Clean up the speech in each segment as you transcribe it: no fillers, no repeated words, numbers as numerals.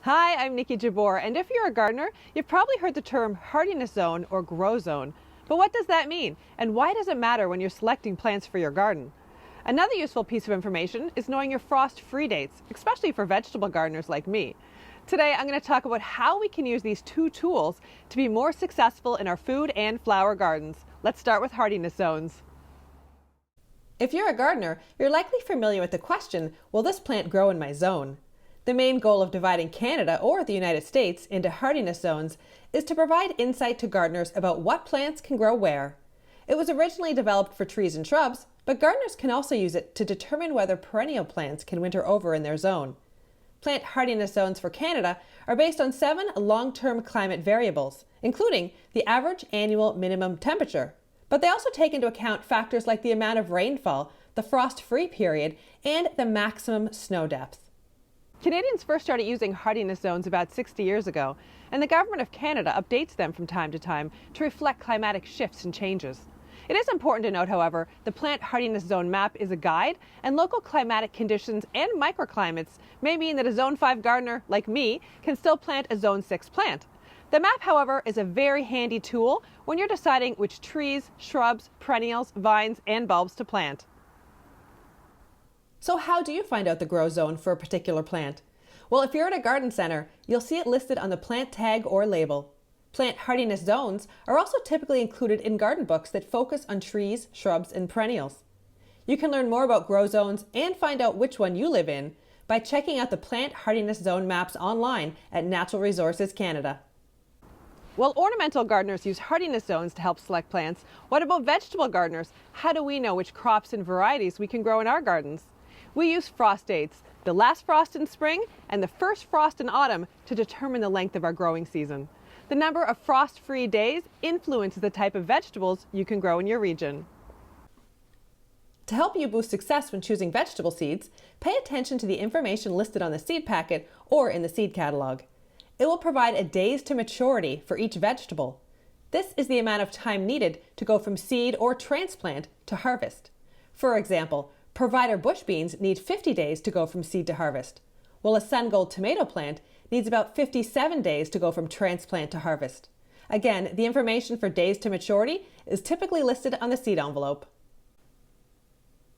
Hi, I'm Nikki Jabor, and if you're a gardener, you've probably heard the term hardiness zone or grow zone. But what does that mean, and why does it matter when you're selecting plants for your garden? Another useful piece of information is knowing your frost-free dates, especially for vegetable gardeners like me. Today, I'm going to talk about how we can use these two tools to be more successful in our food and flower gardens. Let's start with hardiness zones. If you're a gardener, you're likely familiar with the question, will this plant grow in my zone? The main goal of dividing Canada or the United States into hardiness zones is to provide insight to gardeners about what plants can grow where. It was originally developed for trees and shrubs, but gardeners can also use it to determine whether perennial plants can winter over in their zone. Plant hardiness zones for Canada are based on 7 long-term climate variables, including the average annual minimum temperature. But they also take into account factors like the amount of rainfall, the frost-free period, and the maximum snow depth. Canadians first started using hardiness zones about 60 years ago, and the Government of Canada updates them from time to time to reflect climatic shifts and changes. It is important to note, however, the plant hardiness zone map is a guide, and local climatic conditions and microclimates may mean that a Zone 5 gardener, like me, can still plant a Zone 6 plant. The map, however, is a very handy tool when you're deciding which trees, shrubs, perennials, vines, and bulbs to plant. So how do you find out the grow zone for a particular plant? Well, if you're at a garden center, you'll see it listed on the plant tag or label. Plant hardiness zones are also typically included in garden books that focus on trees, shrubs, and perennials. You can learn more about grow zones and find out which one you live in by checking out the plant hardiness zone maps online at Natural Resources Canada. While ornamental gardeners use hardiness zones to help select plants, what about vegetable gardeners? How do we know which crops and varieties we can grow in our gardens? We use frost dates, the last frost in spring and the first frost in autumn, to determine the length of our growing season. The number of frost-free days influences the type of vegetables you can grow in your region. To help you boost success when choosing vegetable seeds, pay attention to the information listed on the seed packet or in the seed catalog. It will provide a days to maturity for each vegetable. This is the amount of time needed to go from seed or transplant to harvest. For example, Provider bush beans need 50 days to go from seed to harvest, while a Sun Gold tomato plant needs about 57 days to go from transplant to harvest. Again, the information for days to maturity is typically listed on the seed envelope.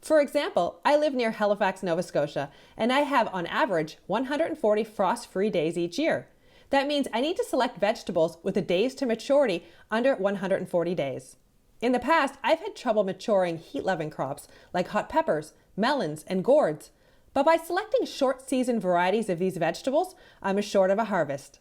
For example, I live near Halifax, Nova Scotia, and I have on average 140 frost-free days each year. That means I need to select vegetables with a days to maturity under 140 days. In the past, I've had trouble maturing heat-loving crops like hot peppers, melons, and gourds. But by selecting short-season varieties of these vegetables, I'm assured of a harvest.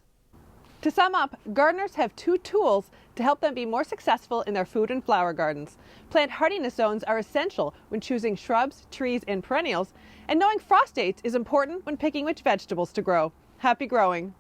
To sum up, gardeners have two tools to help them be more successful in their food and flower gardens. Plant hardiness zones are essential when choosing shrubs, trees, and perennials, and knowing frost dates is important when picking which vegetables to grow. Happy growing!